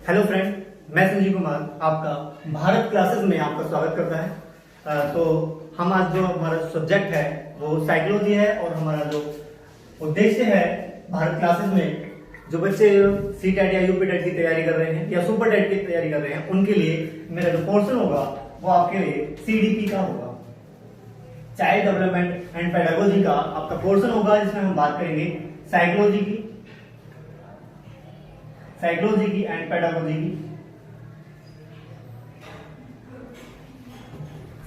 Hello friend, मैं संजीव कुमार आपका Bharat classes में आपका स्वागत करता है। तो हम आज जो हमारा सब्जेक्ट है वो साइकोलॉजी है और हमारा जो उद्देश्य है भारत क्लासेस में जो बच्चे सीटेट या यूपीटेट की तैयारी कर रहे हैं या सुपर टेट की तैयारी कर रहे हैं उनके लिए मेरा जो पोर्शन होगा वो आपके लिए सीडीपी का होगा, चाइल्ड डेवलपमेंट एंड पेडागोजी का आपका पोर्शन होगा, जिसमें हम बात करेंगे साइकोलॉजी की एंड पेडागोजी की।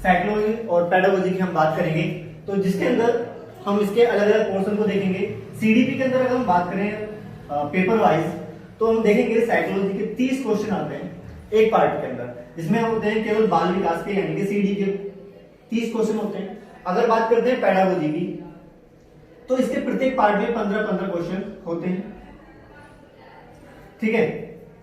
साइकोलॉजी और पेडागोजी की हम बात करेंगे, तो जिसके अंदर हम इसके अलग अलग पोर्शन को देखेंगे। सीडीपी के अंदर अगर हम बात करें पेपर वाइज, तो हम देखेंगे साइकोलॉजी के 30 क्वेश्चन आते हैं एक पार्ट के अंदर, जिसमें हम होते हैं केवल बाल विकास के यानी कि सीडी के 30 क्वेश्चन होते हैं। अगर बात करते हैं पेडागोजी की, तो इसके प्रत्येक पार्ट में 15-15 क्वेश्चन होते हैं। ठीक है,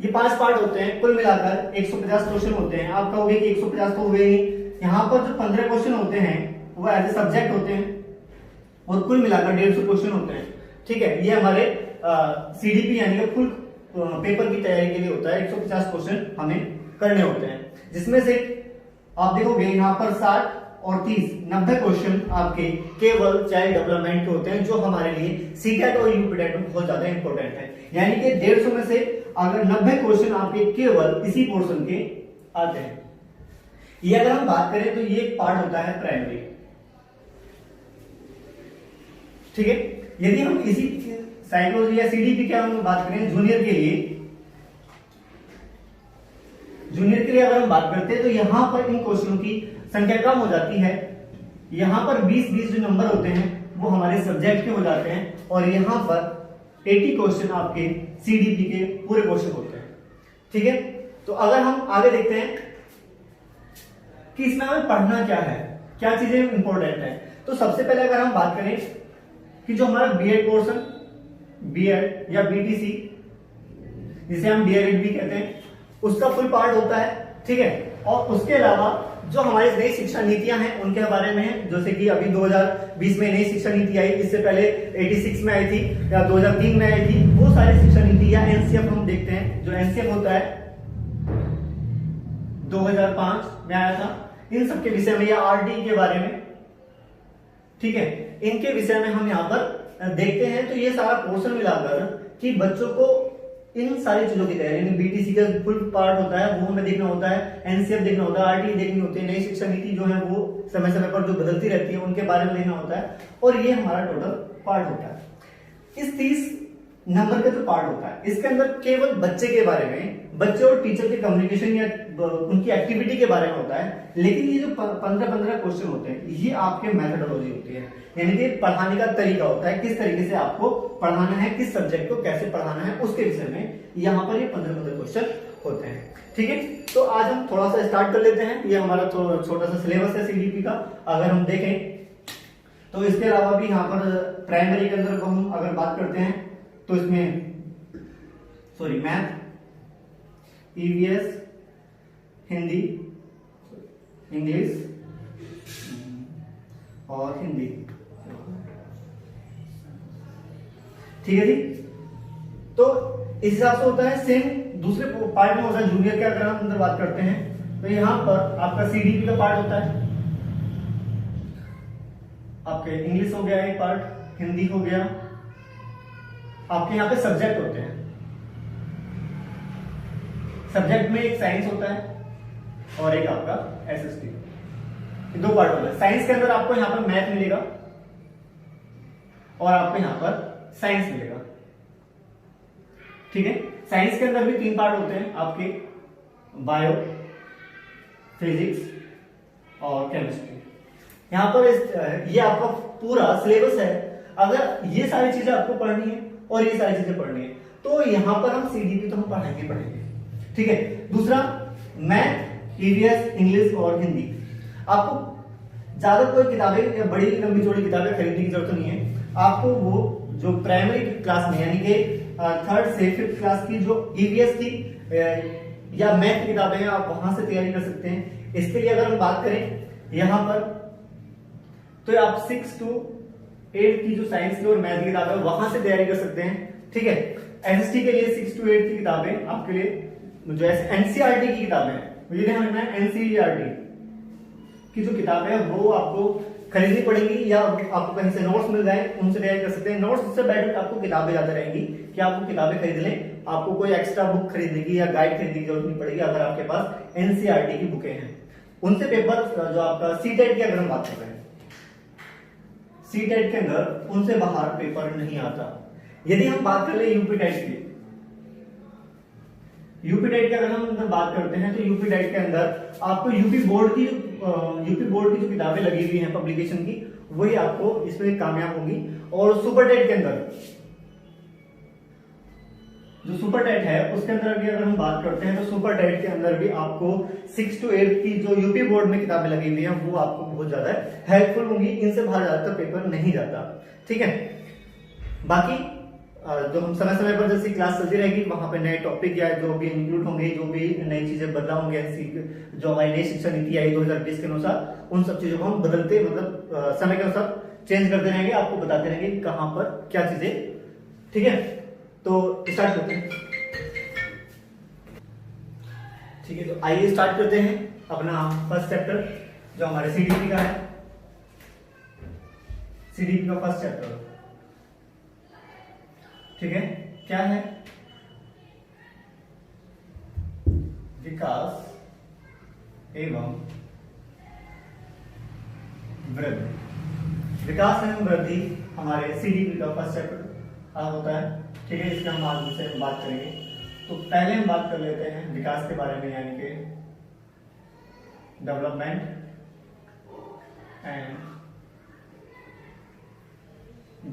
ये 5 पार्ट होते हैं, कुल मिलाकर 150 क्वेश्चन होते हैं। आप कहोगे कि 150 तो हुए ही, यहाँ पर जो 15 क्वेश्चन होते हैं वो एज ए सब्जेक्ट होते हैं और कुल मिलाकर 150 क्वेश्चन होते हैं। ठीक है, ये हमारे सीडीपी यानी कि फुल पेपर की तैयारी के लिए होता है। 150 क्वेश्चन हमें करने होते हैं, जिसमें से आप देखोगे यहाँ पर 60 और 30 90 क्वेश्चन आपके केवल चाइल्ड डेवलपमेंट के होते हैं, जो हमारे लिए सीटेट और यूपीटेट में बहुत ज्यादा इंपॉर्टेंट है। यानी कि 150 में से अगर 90 क्वेश्चन आपके केवल इसी पोर्शन के आते हैं। ये अगर हम बात करें तो ये पार्ट होता है प्राइमरी। ठीक है, यदि हम इसी साइकोलॉजी या सीडीपी की हम बात करें जूनियर के लिए अगर हम बात करते हैं, तो यहां पर इन क्वेश्चनों की संख्या कम हो जाती है। यहां पर 20-20 जो नंबर होते हैं वो हमारे सब्जेक्ट के हो जाते हैं, और यहां पर 80 क्वेश्चन आपके सीडीपी के पूरे क्वेश्चन होते हैं। ठीक है, तो अगर हम आगे देखते हैं कि इसमें हमें पढ़ना क्या है, क्या चीजें इंपॉर्टेंट है, तो सबसे पहले अगर हम बात करें कि जो हमारा बीएड पोर्शन, बीएड या बीटीसी जिसे हम डीएलएड भी कहते हैं, उसका फुल पार्ट होता है। ठीक है, और उसके अलावा जो हमारी नई शिक्षा नीतियां हैं उनके बारे में है, जैसे कि अभी 2020 में नई शिक्षा नीति आई, इससे पहले 86 में आई थी या 2003 में आई थी, वो सारी शिक्षा नीति या एनसीएफ हम देखते हैं। जो एनसीएफ होता है 2005 में आया था, इन सब के विषय में, या आरडी के बारे में, ठीक है, इनके विषय में हम यहाँ पर देखते हैं। तो ये सारा पोर्शन मिलाकर कि बच्चों को इन सारी चीजों की तैयारी, बीटीसी का फुल पार्ट होता है वो हमें देखना होता है, एनसीएफ देखना होता है, आरटी देखनी होती है, नई शिक्षा नीति जो है वो समय समय पर जो बदलती रहती है उनके बारे में देखना होता है, और ये हमारा टोटल पार्ट होता है। इस 30 नंबर का जो पार्ट होता है, इसके अंदर केवल बच्चे के बारे में, बच्चे और टीचर के कम्युनिकेशन या उनकी एक्टिविटी के बारे में होता है। लेकिन ये जो 15-15 क्वेश्चन होते हैं, ये आपके मेथोडोलॉजी होती है, यानी कि पढ़ाने का तरीका होता है, किस तरीके से आपको पढ़ाना है, किस सब्जेक्ट को कैसे पढ़ाना है, उसके विषय में यहाँ पर ये 15-15 क्वेश्चन होते हैं। ठीक है, तो आज हम थोड़ा सा स्टार्ट कर लेते हैं। ये हमारा छोटा सा सिलेबस है सीडीपी का। अगर हम देखें तो इसके अलावा भी यहाँ पर प्राइमरी के अंदर हम अगर बात करते हैं तो इसमें मैथ, ईवीएस, हिंदी, इंग्लिश और हिंदी। ठीक है जी, तो इस हिसाब से होता है। सेम दूसरे पार्ट में होता है जूनियर के, अगर हम अंदर बात करते हैं तो यहां पर आपका सीडीपी का पार्ट होता है, आपके इंग्लिश हो गया एक पार्ट, हिंदी हो गया, आपके यहाँ पे सब्जेक्ट होते हैं। सब्जेक्ट में एक साइंस होता है और एक आपका एसएसटी, 2 पार्ट होता है। साइंस के अंदर आपको यहाँ पर मैथ मिलेगा और आपको यहाँ पर साइंस मिलेगा। ठीक है, साइंस के अंदर भी 3 पार्ट होते हैं आपके, बायो, फिजिक्स और केमिस्ट्री। यहाँ पर ये आपका पूरा सिलेबस है। अगर ये सारी चीजें आपको पढ़नी है और ये सारी चीजें पढ़नी है, तो यहां पर हम सीडीपी तो हम पढ़ेंगे। ठीक है, दूसरा मैथ, ईवीएस, इंग्लिश और हिंदी। आपको ज्यादा कोई किताबें या बड़ी लंबी चौड़ी किताबें खरीदने की जरूरत नहीं है। आपको वो जो प्राइमरी क्लास में यानी कि 3rd से 5th क्लास की जो ईवीएस की या मैथ की किताबें हैं, आप वहां से तैयारी कर सकते हैं। इसके लिए अगर हम बात करें यहां पर, तो आप 6 to 8 की जो साइंस की और मैथ की किताबें वहां से तैयारी कर सकते हैं। ठीक है, एसएसटी के लिए 6 to 8 की किताबें आपके लिए जो एनसीईआरटी की किताबें हैं, मुझे ध्यान रखना है एनसीईआरटी की जो किताबें है वो आपको खरीदनी पड़ेगी, या आपको कहीं से नोट्स मिल जाए उनसे तैयार कर सकते हैं। नोट्स से बेटर आपको किताबें ज्यादा रहेंगी कि आपको किताबें खरीद लें, आपको कोई एक्स्ट्रा बुक खरीदने की या गाइड खरीदने की जरूरत नहीं पड़ेगी अगर आपके पास एनसीईआरटी की बुकें हैं। उनसे पेपर जो आपका सीटेट की अगर हम बात कर रहे हैं, सीटेट के अंदर उनसे बाहर पेपर नहीं आता। यदि हम बात कर ले यूपी टेट की, यूपी टेट की अगर हम अंदर बात करते हैं तो यूपी टेट के अंदर आपको यूपी बोर्ड की जो किताबें लगी हुई हैं पब्लिकेशन की, वही आपको इसमें कामयाब होगी। और सुपर टेट के अंदर जो सुपर टेट है उसके अंदर भी अगर हम बात करते हैं तो सुपर टेट के अंदर भी आपको 6 to 8 की जो यूपी बोर्ड में किताबें लगी हुई हैं वो आपको बहुत ज्यादा हेल्पफुल होंगी। इनसे बाहर ज्यादातर पेपर नहीं जाता, ठीक है। बाकी जो हम समय समय पर जैसी क्लास चलती रहेगी वहां पे नए टॉपिक या जो भी इंक्लूड होंगे, जो भी नई चीजें बदलाव होंगे, जो हमारी नई शिक्षा नीति आई 2020 के अनुसार, उन सब चीजों को हम बदलते मतलब समय के अनुसार चेंज करते रहेंगे, आपको बताते रहेंगे कहां पर क्या चीजें, ठीक है। तो स्टार्ट करते हैं, ठीक है। तो आइए स्टार्ट करते हैं अपना फर्स्ट चैप्टर जो हमारे सीडीपी का है, सीडीपी का फर्स्ट चैप्टर, ठीक है। क्या है? विकास एवं वृद्धि। विकास एवं वृद्धि हमारे सीडीपी का फर्स्ट चैप्टर होता है, ठीक है। इसका हम आज से बात करेंगे। तो पहले हम बात कर लेते हैं विकास के बारे में, यानी कि डेवलपमेंट एंड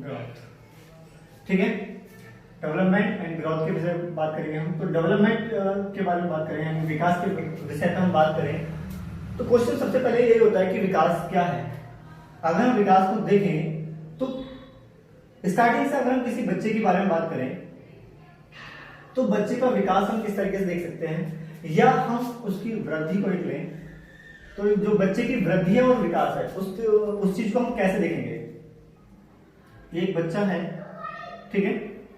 ग्रोथ, ठीक है। डेवलपमेंट एंड ग्रोथ के विषय में बात करेंगे हम। तो डेवलपमेंट के बारे में बात करें, यानी विकास के विषय पर हम बात करें तो क्वेश्चन सबसे पहले यही होता है कि विकास क्या है। अगर हम विकास को देखें तो स्टार्टिंग से अगर हम किसी बच्चे के बारे में बात करें तो बच्चे का विकास हम किस तरीके से देख सकते हैं, या हम उसकी वृद्धि को देख लें तो जो बच्चे की वृद्धि है और विकास है उस चीज को हम कैसे देखेंगे। ये एक बच्चा है, ठीक है,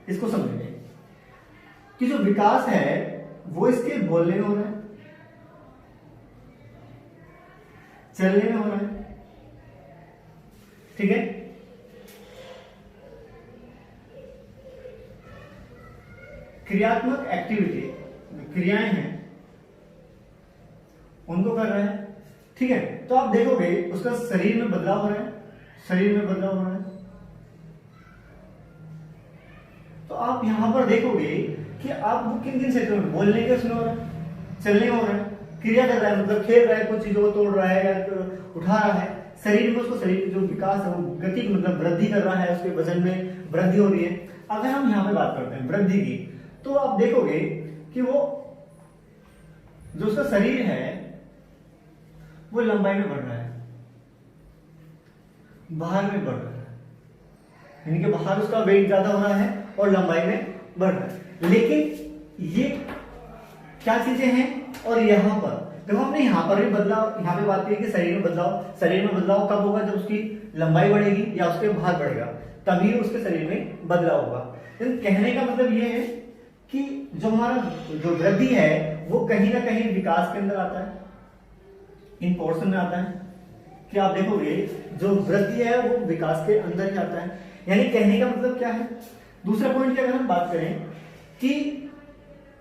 इसको समझेंगे कि जो विकास है वो इसके बोलने में हो रहा है, चलने में हो रहा है, ठीक है। क्रियात्मक एक्टिविटी, क्रियाएं हैं उनको कर रहा है, ठीक है। तो आप देखोगे उसका शरीर में बदलाव हो रहा है, शरीर में बदलाव हो रहा है। तो आप यहां पर देखोगे कि आप वो किन किन क्षेत्रों में, बोलने के उसमें हो रहा है, चलने में हो रहा है, क्रिया कर रहा है मतलब खेल रहा है, कुछ चीजों को तोड़ रहा है या उठा रहा है। शरीर में उसको शरीर जो विकास है वो गति मतलब वृद्धि कर रहा है, उसके वजन में वृद्धि हो रही है। अगर हम यहाँ पे बात करते हैं वृद्धि की तो आप देखोगे कि वो जो उसका शरीर है वो लंबाई में बढ़ रहा है, बाहर में बढ़ रहा है, यानी कि बाहर उसका वेट ज्यादा हो रहा है और लंबाई में बढ़ रहा है। लेकिन ये क्या चीजें हैं, और यहां पर देखो हमने यहां पर भी बदलाव, यहां पे बात की कि शरीर में बदलाव, शरीर में बदलाव कब होगा, जब उसकी लंबाई बढ़ेगी या उसके बाहर बढ़ेगा, तभी उसके शरीर में बदलाव होगा। लेकिन कहने का मतलब ये है कि जो हमारा जो वृद्धि है वो कहीं ना कहीं विकास के अंदर आता है, इन पोर्शन में आता है। कि आप देखोगे जो वृद्धि है वो विकास के अंदर ही आता है। यानी कहने का मतलब क्या है। दूसरा पॉइंट की अगर हम बात करें कि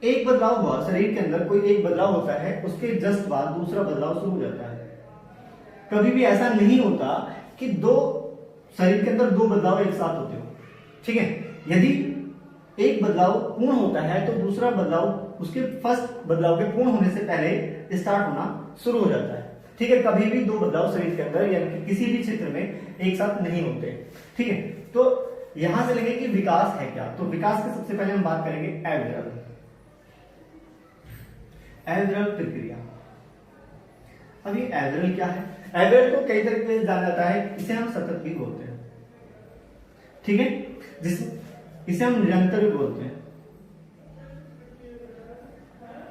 एक बदलाव हुआ शरीर के अंदर, कोई एक बदलाव होता है, उसके जस्ट बाद दूसरा बदलाव शुरू हो जाता है। कभी भी ऐसा नहीं होता कि शरीर के अंदर दो बदलाव एक साथ होते हो, ठीक है। यदि एक बदलाव पूर्ण होता है तो दूसरा बदलाव उसके फर्स्ट बदलाव के पूर्ण होने से पहले स्टार्ट होना शुरू हो जाता है, ठीक है। कभी भी दो बदलाव शरीर के अंदर या किसी भी क्षेत्र में एक साथ नहीं होते, ठीक है। तो यहां से लेंगे कि विकास है क्या। तो विकास के सबसे पहले हम बात करेंगे एविरल प्रक्रिया। अब ये एविरल क्या है? एविरल को कई तरीके से जाना जाता है, इसे हम सतत भी बोलते हैं, ठीक है, इसे हम निरंतर भी बोलते हैं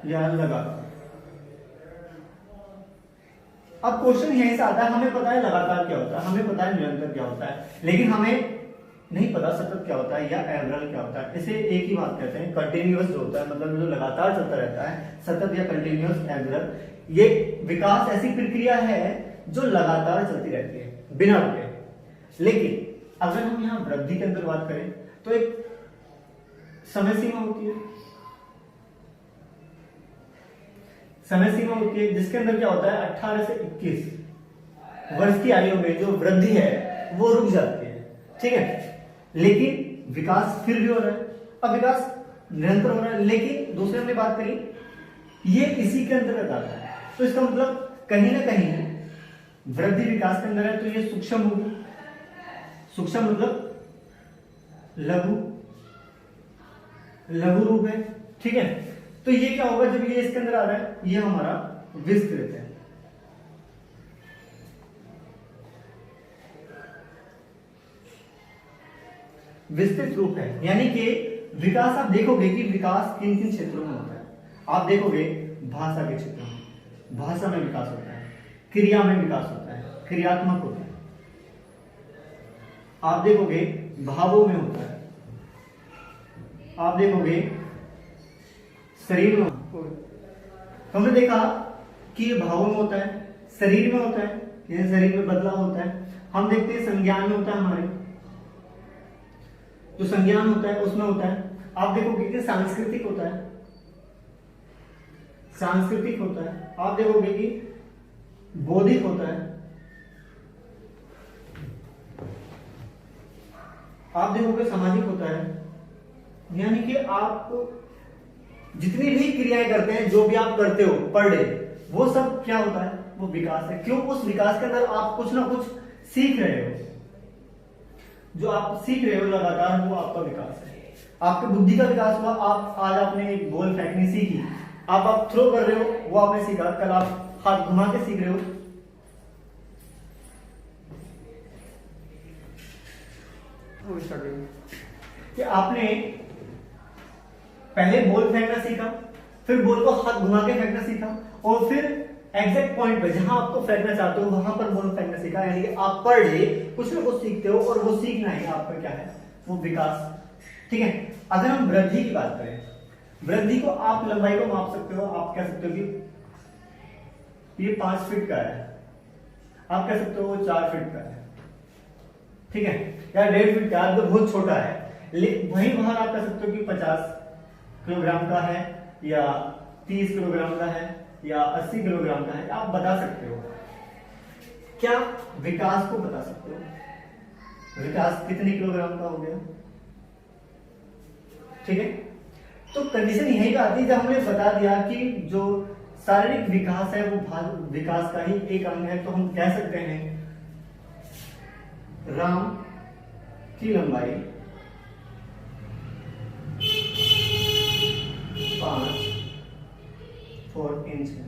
या लगातार। अब क्वेश्चन यहीं से आता है, हमें पता है लगातार क्या होता है, हमें पता है निरंतर क्या होता है, लेकिन हमें नहीं पता सतत क्या होता है या एवरल क्या होता है। इसे एक ही बात कहते हैं, कंटिन्यूअस जो होता है, मतलब जो लगातार चलता रहता है, सतत या कंटिन्यूअस एवरल। ये विकास ऐसी प्रक्रिया है जो लगातार चलती रहती है बिना रुके। लेकिन अगर हम यहाँ वृद्धि के अंदर बात करें तो एक समय सीमा होती है, समय सीमा होती है जिसके अंदर क्या होता है 18 से 21 वर्ष की आयु में जो वृद्धि है वो रुक जाती है, ठीक है। लेकिन विकास फिर भी हो रहा है, अब विकास निरंतर हो रहा है। लेकिन दूसरे हमने बात करी ये इसी के अंतर्गत आता है, तो इसका मतलब कहीं ना कहीं वृद्धि विकास के अंदर है, तो ये सूक्ष्म होगी। सूक्ष्म मतलब लघु रूप है, ठीक है। तो ये क्या होगा जब ये इसके अंदर आ रहा है, ये हमारा विस्तृत है। विस्तृत रूप है, यानी कि विकास आप देखोगे कि विकास किन किन क्षेत्रों में होता है। आप देखोगे भाषा के क्षेत्र में, भाषा में विकास होता है, क्रिया में विकास होता है, क्रियात्मक होता है। आप देखोगे भावों में होता है, आप देखोगे शरीर में। हमने देखा कि ये भावों में होता है, शरीर में होता है, ये शरीर में बदलाव होता है। हम देखते हैं संज्ञान में होता है, हमारे जो संज्ञान होता है उसमें होता है। आप देखोगे कि सांस्कृतिक होता है, सांस्कृतिक होता है। आप देखोगे कि बौद्धिक होता है, आप देखोगे सामाजिक होता है। यानी कि आप जितनी भी क्रियाएं करते हैं, जो भी आप करते हो पर डे, वो सब क्या होता है, वो विकास है। क्यों? उस विकास के अंदर आप कुछ ना कुछ सीख रहे हो, जो आप सीख रहे हो लगातार, वो आपका विकास है। आपकी बुद्धि का विकास हुआ, आप आज आपने एक बॉल फेंकनी सीखी, आप थ्रो कर रहे हो, वो आपने सीखा। कल आप हाथ घुमा के सीख रहे हो, कि आपने पहले बॉल फेंकना सीखा, फिर बॉल को हाथ घुमा के फेंकना सीखा, और फिर एग्जैक्ट पॉइंट पे जहां आपको फेंकना चाहते हो वहां पर बॉल फेंकना सीखा। यानी कि आप पर डे कुछ ना कुछ सीखते हो, और वो सीखना ही आपका क्या है, वो विकास, ठीक है। अगर हम वृद्धि की बात करें, वृद्धि को आप लंबाई को माप सकते हो। आप कह सकते हो कि ये 5 फीट का है, आप कह सकते हो वो 4 फीट का है, ठीक है, या 1.5 फीट का, तो बहुत छोटा है। लेकिन वहीं वहां आप कह सकते हो कि 50 किलोग्राम का है, या 30 किलोग्राम का है, या 80 किलोग्राम का है। आप बता सकते हो, क्या विकास को बता सकते हो, विकास कितने किलोग्राम का हो गया, ठीक है। तो कंडीशन यही पे आती है, जब हमने बता दिया कि जो शारीरिक विकास है वो विकास का ही एक अंग है, तो हम कह सकते हैं राम की लंबाई 5 इंच है,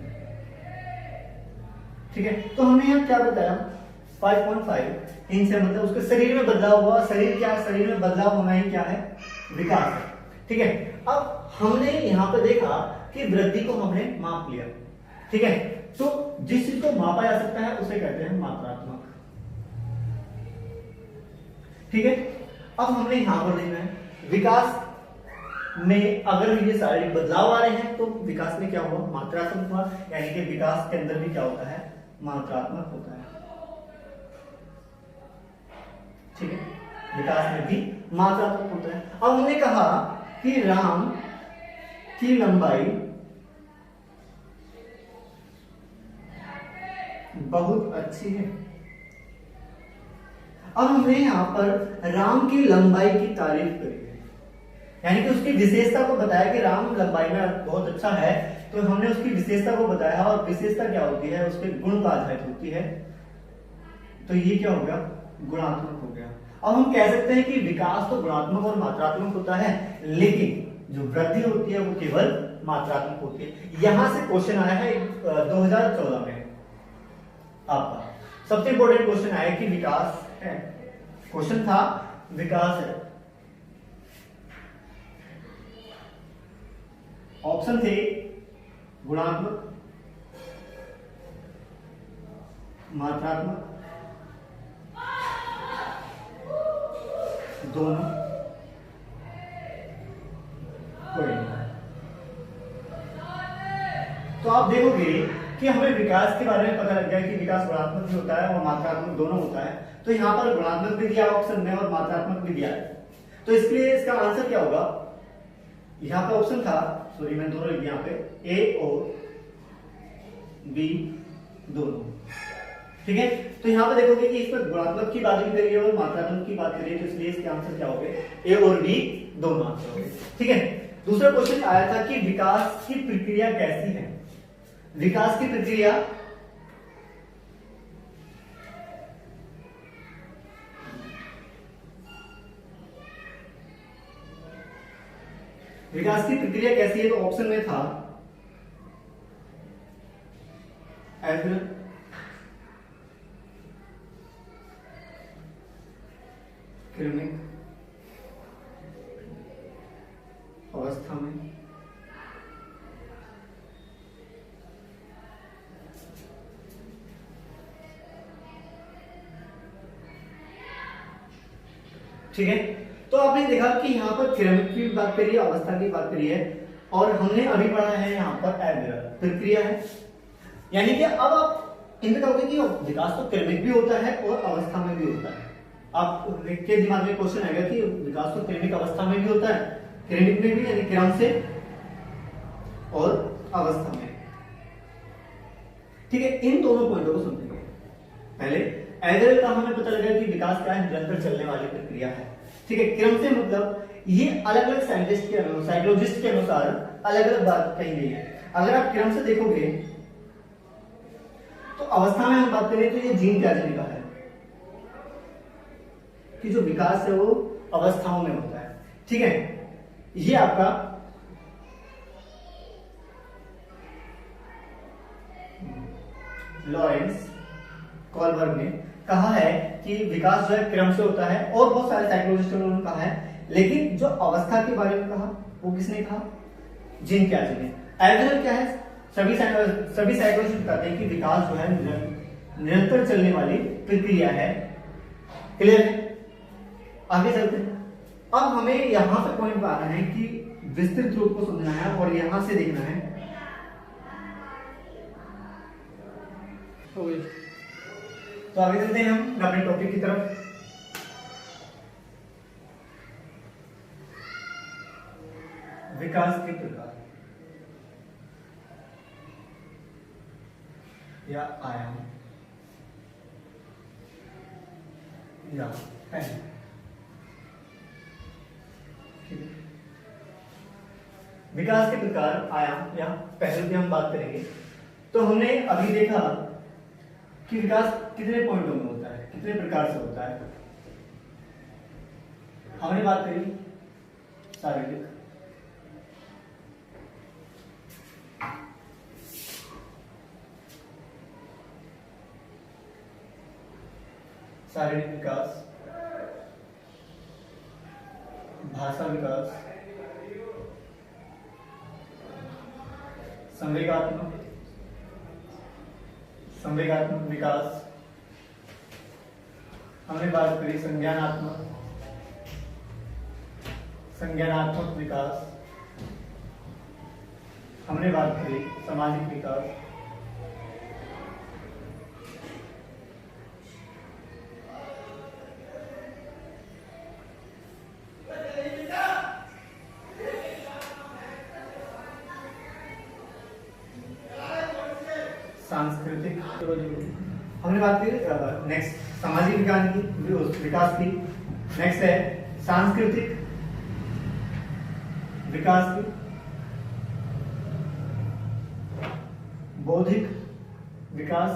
ठीक है। तो हमने यहाँ क्या बताया, 5.5 इंच है, मतलब उसके शरीर में बदलाव हुआ। शरीर क्या है, शरीर में बदलाव होना ही क्या है, विकास है, ठीक है। अब हमने यहाँ पे देखा कि वृद्धि को हमने माप लिया, ठीक है। तो जिस चीज को मापा जा सकता है उसे कहते हैं मात्रात्मक, ठीक है। अब हमने यहां पर देखना है विकास में अगर ये शारीरिक बदलाव आ रहे हैं तो विकास में क्या हुआ, मात्रात्मक हुआ। यानी कि विकास के अंदर भी क्या होता है, मात्रात्मक होता है, ठीक है। विकास में भी मात्रात्मक होता है। अब हमने कहा कि राम की लंबाई बहुत अच्छी है। अब हमने यहां पर राम की लंबाई की तारीफ करी है, यानी कि उसकी विशेषता को बताया कि राम लंबाई में बहुत अच्छा है, तो हमने उसकी विशेषता को बताया। और विशेषता क्या होती है, उसके गुण पर आधारित होती है, तो ये क्या हो गया, गुणात्मक हो गया। अब हम कह सकते हैं कि विकास तो गुणात्मक और मात्रात्मक होता है, लेकिन जो वृद्धि होती है वो केवल मात्रात्मक होती है। यहां से क्वेश्चन आया है 2014 में, आपका सबसे इंपॉर्टेंट क्वेश्चन आया कि विकास है, क्वेश्चन था विकास है, ऑप्शन थे गुणात्मक, मात्रात्मक, दोनों कोई नहीं। तो आप देखोगे कि हमें विकास के बारे में पता लग गया कि विकास गुणात्मक भी होता है और मात्रात्मक दोनों होता है। तो यहाँ पर गुणात्मक भी दिया ऑप्शन में और मात्रात्मक भी दिया है, तो इसके लिए इसका आंसर क्या होगा? यहाँ पे ऑप्शन था, सॉरी मैं दोनों लिख दिया यहाँ पे, ए और बी दोनों। ठीक है, तो यहाँ पे देखोगे कि इस पर गुणात्मक की बात भी करिए और मात्रात्मक की बात करिए, तो इसलिए इसके आंसर क्या हो गए? ए और बी दोनों आंसर हो गए। ठीक है, दूसरा क्वेश्चन आया था कि विकास की प्रक्रिया कैसी है? विकास की प्रक्रिया कैसी है? तो ऑप्शन में था एग्र क्रमिक अवस्था में, ठीक है। तो आपने देखा कि यहाँ पर क्रमिक की बात करी है, अवस्था की बात करी है, और हमने अभी पढ़ा है यहाँ पर एग्र प्रक्रिया है। यानी कि अब आप इनमें कहोगे कि विकास तो क्रमिक भी होता है और अवस्था में भी होता है। आपके दिमाग में क्वेश्चन आएगा कि विकास तो क्रमिक अवस्था में भी होता है, क्रमिक में भी यानी क्रम से, और अवस्था में। ठीक है, इन दोनों पॉइंटों को समझेंगे। पहले एग्र का हमें पता लगा कि विकास क्या है? निरंतर चलने वाली प्रक्रिया है। ठीक है, क्रम से मतलब ये अलग अलग साइकोलॉजिस्ट के अनुसार अलग अलग बात कही गई है। अगर आप क्रम से देखोगे तो अवस्था में हम बात करें तो ये जीन पियाजे ने कहा है कि जो विकास है वो अवस्थाओं में होता है। ठीक है, ये आपका लॉरेंस कॉलबर्ग ने कहा है कि विकास जो है क्रम से होता है, और बहुत सारे साइकोलॉजिस्टों ने कहा है, लेकिन जो अवस्था के बारे में कहा वो किसने कहा? जीन पियाजे ने। एग्र क्या है? सभी साइकोलॉजिस्ट कहते हैं कि विकास जो है निरंतर चलने वाली प्रक्रिया है। क्लियर है? आगे चलते हैं। अब हमें यहां पे पॉइंट आना है कि विस्तृत रूप को समझना है और यहां से देखना है। तो आगे चलते हैं हम अपने टॉपिक की तरफ। विकास के प्रकार या आयाम या पहलू। विकास के प्रकार, आयाम या पहलू की हम बात करेंगे। तो हमने अभी देखा कि विकास कितने पॉइंटों में होता है, कितने प्रकार से होता है। हमने बात करी शारीरिक, विकास, भाषा विकास, संवेगात्मक विकास, हमने बात करी संज्ञानात्मक विकास, हमने बात करी सामाजिक विकास, सांस्कृतिक, हमने बात की नेक्स्ट सामाजिक विज्ञान की विकास की। नेक्स्ट है सांस्कृतिक विकास की, बौद्धिक विकास,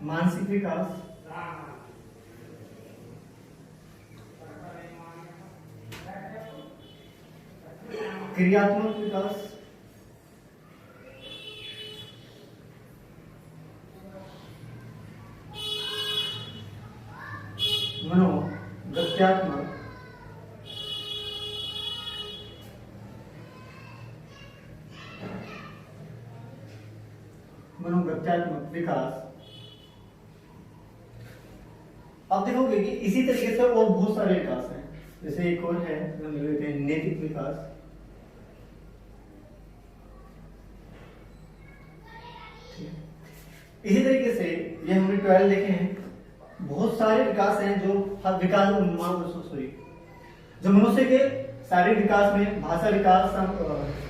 मानसिक विकास, क्रियात्मक विकास, मनोगत्यात्मक, विकास। आप देखोगे कि इसी तरीके से और बहुत सारे विकास हैं, जैसे एक और है हम लेते हैं नैतिक विकास। इसी तरीके से ये हमने 12 देखे हैं, बहुत सारे विकास हैं जो जो मनुष्य के शारीरिक विकास में भाषा विकास,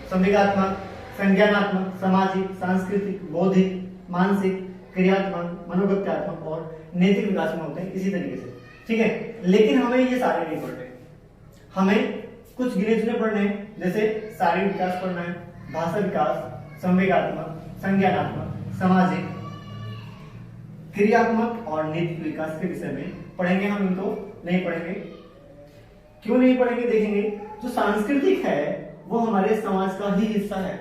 संवेगात्मक, संज्ञानात्मक, सामाजिक, सांस्कृतिक, बौद्धिक, मानसिक, क्रियात्मक, मनोगत्यात्मक और नैतिक विकास में होते हैं इसी तरीके से। ठीक है, लेकिन हमें ये सारे नहीं पढ़ने, हमें कुछ गिने चुने पढ़ने हैं, जैसे शारीरिक विकास पढ़ना है, भाषा विकास, संवेगात्मक, संज्ञानात्मक, सामाजिक, क्रियात्मक और नैतिक विकास के विषय में पढ़ेंगे। हम इनको नहीं पढ़ेंगे, क्यों नहीं पढ़ेंगे देखेंगे। जो सांस्कृतिक है वो हमारे समाज का ही हिस्सा है,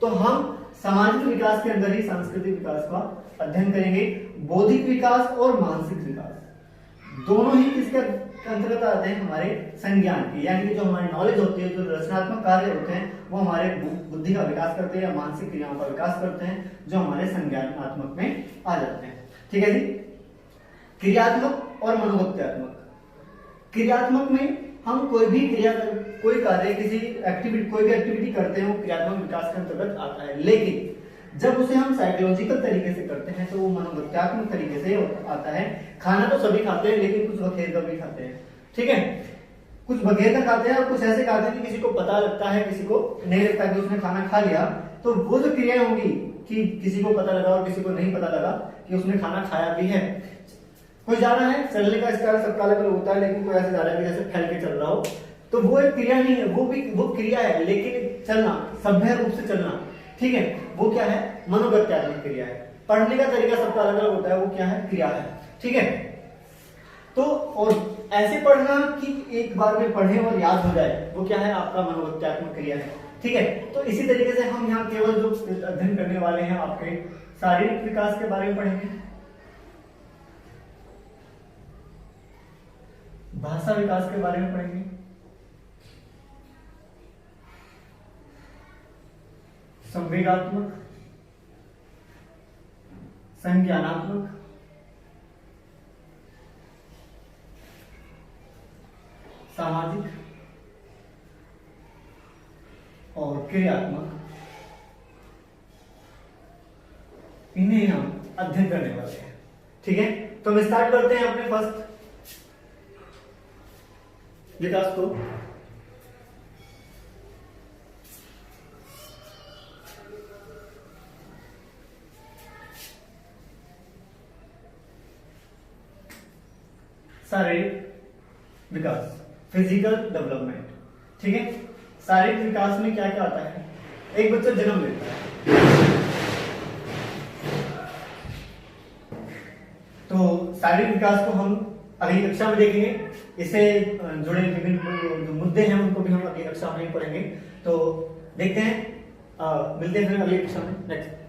तो हम सामाजिक विकास के अंदर ही सांस्कृतिक विकास का अध्ययन करेंगे। बौद्धिक विकास और मानसिक विकास दोनों ही किसके अंतर्गत आते हैं, हमारे संज्ञान के, यानी कि जो हमारी नॉलेज होती है, जो रचनात्मक कार्य होते हैं वो हमारे बुद्धि का विकास करते हैं या मानसिक क्रियाओं का विकास करते हैं, जो हमारे संज्ञानात्मक में आ जाते हैं। ठीक है जी। क्रियात्मक और मनोगत्यात्मक। क्रियात्मक में हम कोई भी क्रिया, कोई कार्य, किसी एक्टिविटी, कोई भी एक्टिविटी करते हैं वो क्रियात्मक विकास के अंतर्गत आता है, लेकिन जब उसे हम साइकोलॉजिकल तरीके से करते हैं तो वो मनोगत्यात्मक तरीके से आता है। खाना तो सभी खाते हैं, लेकिन कुछ बखेर कर भी खाते हैं। ठीक है, कुछ बखेर कर खाते हैं और कुछ ऐसे खाते हैं कि किसी को पता लगता है, किसी को नहीं लगता कि उसने खाना खा लिया, तो वो जो क्रियाएं होंगी कि किसी को पता लगा और किसी को नहीं पता लगा कि उसने खाना खाया भी है। कोई जा रहा है, चलने का स्टाइल सबका अलग अलग होता है, लेकिन कोई ऐसे जा रहा है जैसे फैल के चल रहा हो, तो वो एक क्रिया नहीं है, वो क्रिया है, लेकिन चलना, सभ्य रूप से चलना, ठीक है, वो क्या है, मनोगत्यात्मक क्रिया है। पढ़ने का तरीका सबका अलग अलग होता है, वो क्या है, क्रिया है। ठीक है, तो और ऐसे पढ़ना कि एक बार में पढ़े और याद हो जाए, वो क्या है, आपका मनोगत्यात्मक क्रिया है। ठीक है, तो इसी तरीके से हम यहाँ केवल जो अध्ययन करने वाले हैं आपके शारीरिक विकास के बारे में पढ़ेंगे, भाषा विकास के बारे में पढ़ेंगे, संवेगात्मक, संज्ञानात्मक, सामाजिक और क्रियात्मक, इन्हें हम अध्ययन करने वाले हैं। ठीक है, तो हम स्टार्ट करते हैं अपने फर्स्ट विकास को। शारीरिक विकास, फिजिकल डेवलपमेंट। ठीक है, शारीरिक विकास में क्या क्या आता है, एक बच्चा जन्म लेता है, तो शारीरिक विकास को हम अगली कक्षा में देखेंगे। इससे जुड़े विभिन्न जो मुद्दे हैं उनको भी हम अगली कक्षा में पढ़ेंगे। तो देखते हैं, मिलते हैं फिर अगली कक्षा में नेक्स्ट।